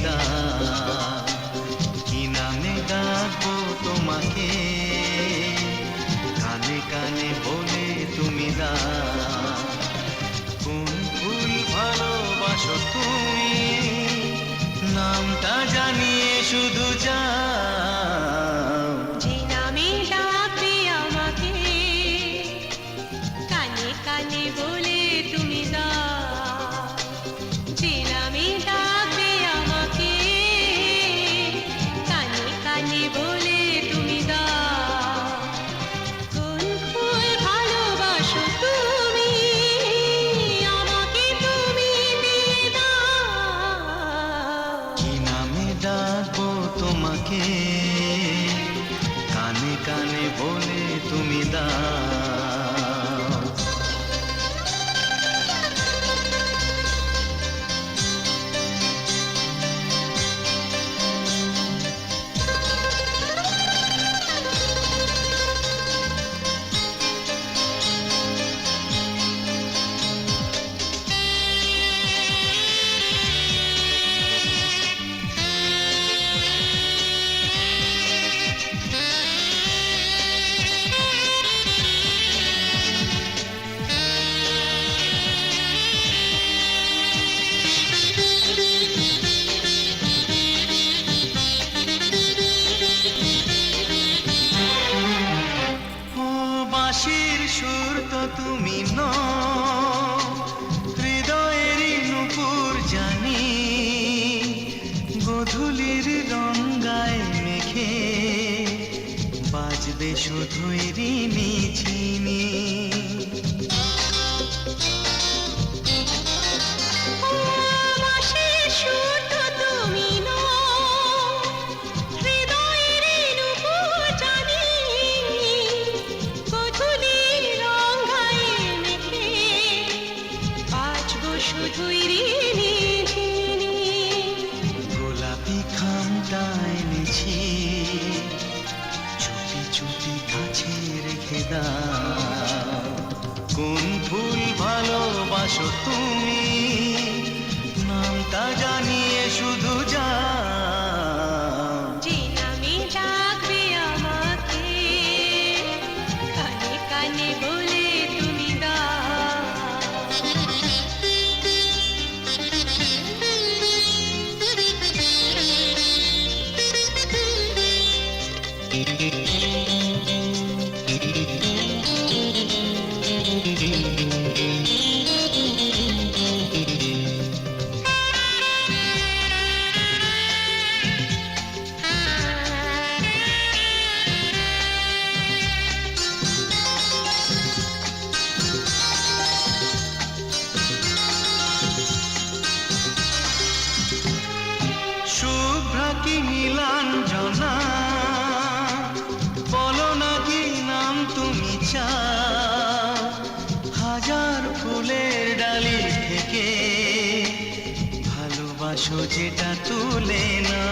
দাও। কি নামে ডাকবো তোমাকে, কানে কানে বলে তুমি দাও। কোন ফুল ভালোবাসো তুমি, নামটা জানিয়ে শুধু যাও। যে নামে ডাকবে আমাকে, কানে কানে বলে তুমি দাও। যে নামে ডাকবে আমাকে, কানে কানে বলে তুমি দাও। কোন ফুল ভালোবাসো তুমি, আমাকে তুমি দিয়ে দাও। কি নামে ডাকবো তোমাকে, কানে কানে বলে তুমি দাও। বাঁশির সুর তো তুমি নও, হৃদয়েরই নূপুর জানি। গোধূলির রঙ্গায় মেঘে বাজবে শুধুই রিনি ঝিনি। বাঁশির সুর তো তুমি নও, হৃদয়ের নূপুর জানি। গোধূলির রঙায় মেঘে বাজবো শুধুই রিনি ঝিনি। গোলাপি খামটা এনেছি, চুপি চুপি কাছে রেখে দাও। কোন ফুল ভালোবাসো তুমি, নামটা জানিয়ে শুধু যাও। যে নামে ডাকবে আমাকে, কানে কানে বলে তুমি দাও। শুভ্রা কি নীলাঞ্জনা, বলো না কি নাম তুমি চাও। হাজার ফুলের ডালি থেকে ভালোবাসো যেটা তুলে না।